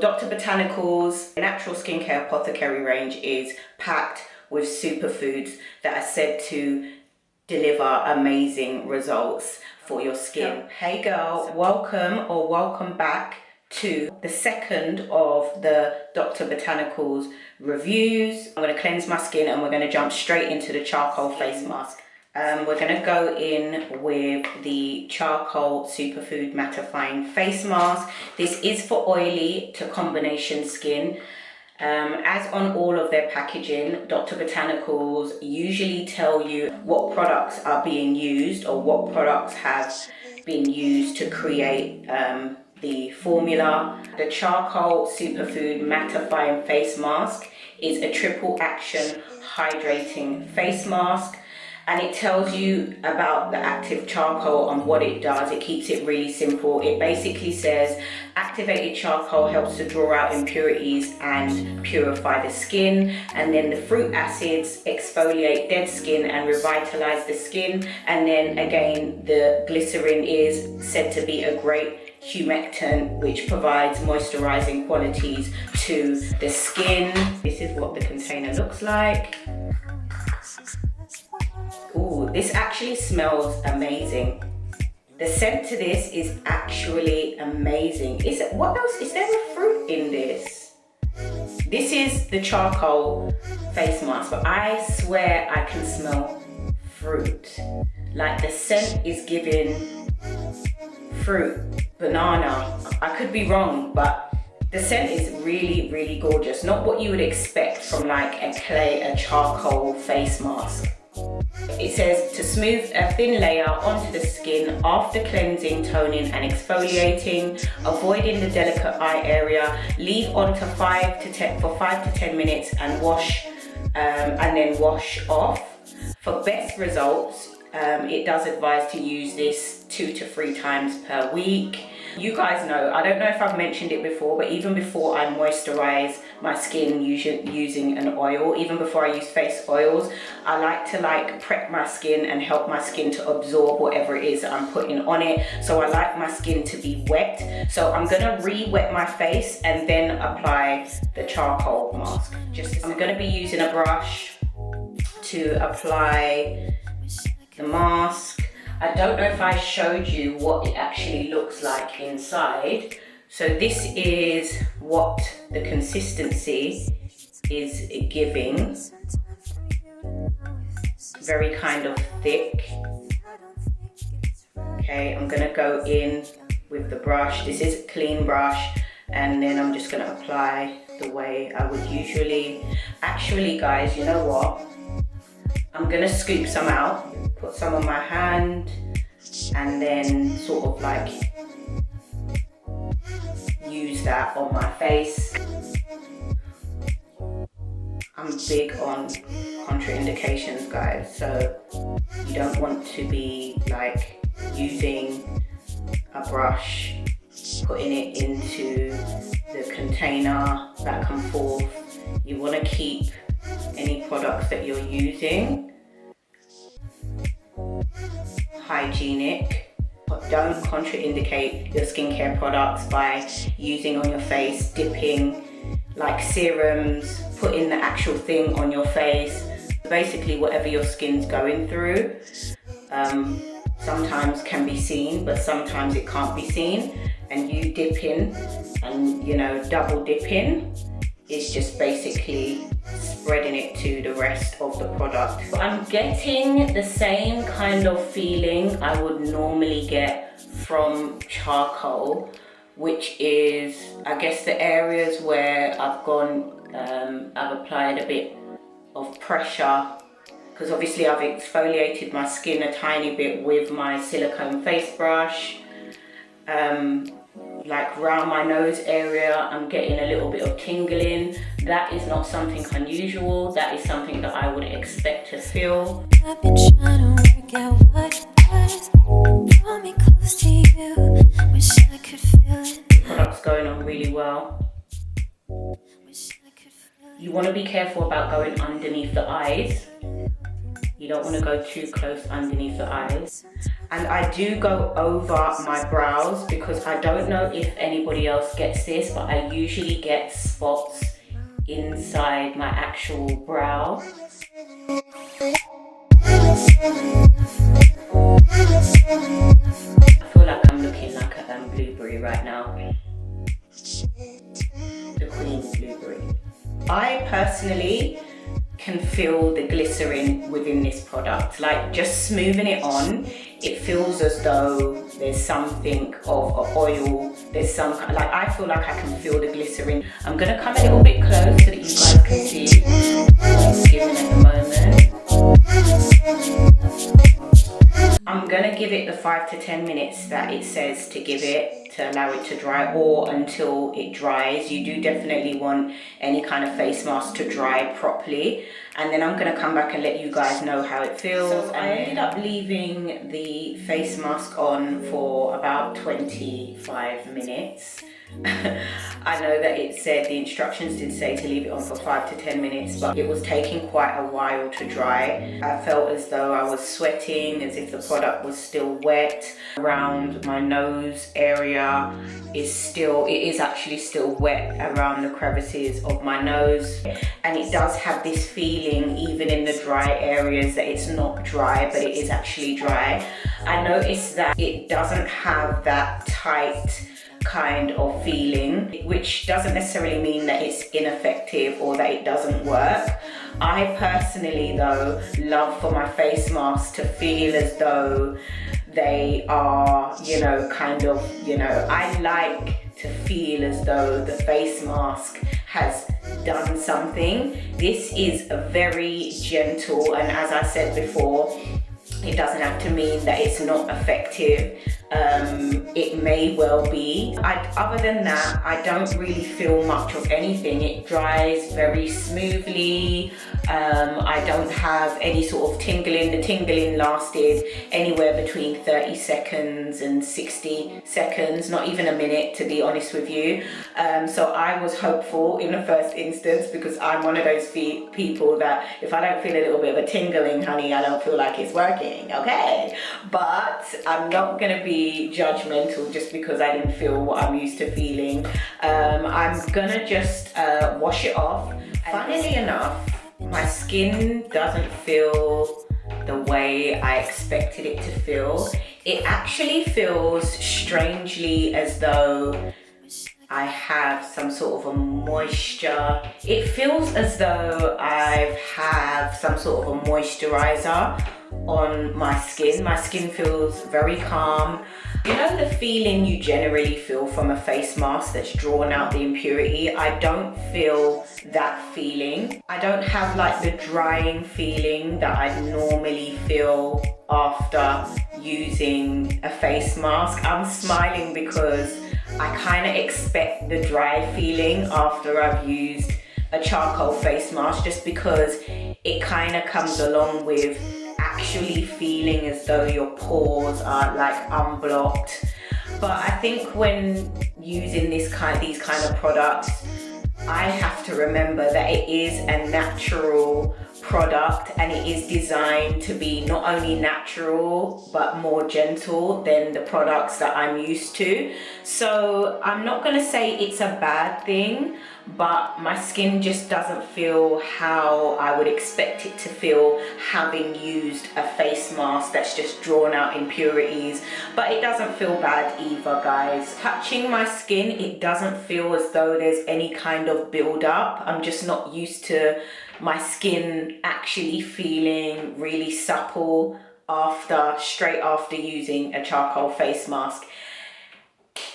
Dr. Botanicals' natural skincare apothecary range is packed with superfoods that are said to deliver amazing results for your skin. Hey girl, welcome back to the second of the Dr. Botanicals reviews. I'm going to cleanse my skin and we're going to jump straight into the charcoal face mask. We're going to go in with the charcoal superfood mattifying face mask. This is for oily to combination skin. As on all of their packaging, Dr. Botanicals usually tell you what products are being used or what products have been used to create the formula. The charcoal superfood mattifying face mask is a triple action hydrating face mask. And it tells you about the active charcoal and what it does. It keeps it really simple. It basically says activated charcoal helps to draw out impurities and purify the skin. And then the fruit acids exfoliate dead skin and revitalize the skin. And then again, the glycerin is said to be a great humectant, which provides moisturizing qualities to the skin. This is what the container looks like. Ooh, this actually smells amazing. The scent to this is actually amazing. What else? Is there a fruit in this? This is the charcoal face mask, but I swear I can smell fruit. Like the scent is giving fruit, banana. I could be wrong, but the scent is really, really gorgeous. Not what you would expect from like a charcoal face mask. It says to smooth a thin layer onto the skin after cleansing, toning and exfoliating, avoiding the delicate eye area, leave on to 5 to 10 minutes and wash and then wash off. For best results, it does advise to use this 2 to 3 times per week. You guys know, I don't know if I've mentioned it before, but even before I moisturize my skin using an oil, even before I use face oils, I like to prep my skin and help my skin to absorb whatever it is that I'm putting on it. So I like my skin to be wet. So I'm gonna re-wet my face and then apply the charcoal mask. I'm gonna be using a brush to apply the mask. I don't know if I showed you what it actually looks like inside. So this is what the consistency is giving. Very kind of thick. Okay, I'm gonna go in with the brush. This is a clean brush, and then I'm just gonna apply the way I would usually. Actually, guys, you know what? I'm gonna scoop some out, put some on my hand, and then sort of like use that on my face. I'm big on contraindications, guys, so you don't want to be like using a brush, putting it into the container back and forth. You want to keep any products that you're using hygienic, but don't contraindicate your skincare products by using on your face, dipping like serums, putting the actual thing on your face. Basically whatever your skin's going through sometimes can be seen, but sometimes it can't be seen, and you dipping and double dipping is just basically spreading it to the rest of the product. I'm getting the same kind of feeling I would normally get from charcoal, which is, I guess, the areas where I've applied a bit of pressure, because obviously I've exfoliated my skin a tiny bit with my silicone face brush. Like around my nose area, I'm getting a little bit of tingling. That is not something unusual. That is something that I would expect to feel. I've been trying to work out what it does. Draw me close to you. Wish I could feel it. The product's going on really well. You want to be careful about going underneath the eyes. You don't want to go too close underneath the eyes. And I do go over my brows because I don't know if anybody else gets this, but I usually get spots inside my actual brow. I feel like I'm looking like a blueberry right now. The queen blueberry. I personally can feel the glycerin within this product. Like, just smoothing it on, it feels as though there's something of oil, there's some, like, I feel like I can feel the glycerin. I'm gonna come a little bit close so that you guys can see what it's giving at the moment. I'm gonna give it the 5 to 10 minutes that it says to give it, to allow it to dry, or until it dries. You do definitely want any kind of face mask to dry properly. And then I'm gonna come back and let you guys know how it feels. So I ended up leaving the face mask on for about 25 minutes. I know that it said, the instructions did say to leave it on for 5 to 10 minutes, but it was taking quite a while to dry. I felt as though I was sweating, as if the product was still wet. Around my nose area it is actually still wet around the crevices of my nose, and it does have this feeling even in the dry areas that it's not dry, but it is actually dry. I noticed that it doesn't have that tight kind of feeling, which doesn't necessarily mean that it's ineffective or that it doesn't work. I personally though love for my face masks to feel as though they are, you know, kind of, you know, I like to feel as though the face mask has done something. This is a very gentle, and as I said before, it doesn't have to mean that it's not effective. It may well be. Other than that, I don't really feel much of anything. It dries very smoothly. I don't have any sort of tingling. The tingling lasted anywhere between 30 seconds and 60 seconds, not even a minute, to be honest with you. So I was hopeful in the first instance, because I'm one of those people that if I don't feel a little bit of a tingling, honey, I don't feel like it's working, okay? But I'm not gonna be judgmental just because I didn't feel what I'm used to feeling. I'm gonna just wash it off. Funnily enough, my skin doesn't feel the way I expected it to feel. It actually feels strangely as though I have some sort of a moisture. It feels as though I have some sort of a moisturizer on my skin. My skin feels very calm. You know the feeling you generally feel from a face mask that's drawn out the impurity? I don't feel that feeling. I don't have like the drying feeling that I normally feel after using a face mask. I'm smiling because I kind of expect the dry feeling after I've used a charcoal face mask, just because it kind of comes along with actually feeling as though your pores are like unblocked. But I think when using these kind of products, I have to remember that it is a natural product, and it is designed to be not only natural but more gentle than the products that I'm used to. So I'm not going to say it's a bad thing, but my skin just doesn't feel how I would expect it to feel having used a face mask that's just drawn out impurities. But it doesn't feel bad either, guys. Touching my skin, it doesn't feel as though there's any kind of build up. I'm just not used to my skin actually feeling really supple straight after using a charcoal face mask.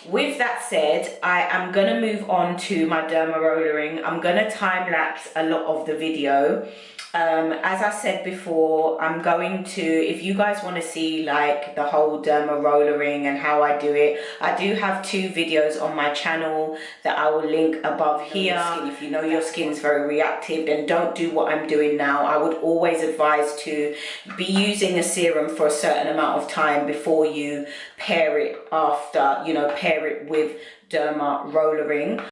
With that said, I am going to move on to my derma rollering. I'm going to time lapse a lot of the video. As I said before, I'm going to, if you guys want to see like the whole derma rollering and how I do it, I do have 2 videos on my channel that I will link above here. If you know your skin's very reactive, then don't do what I'm doing now. I would always advise to be using a serum for a certain amount of time before you pair it with derma rollering.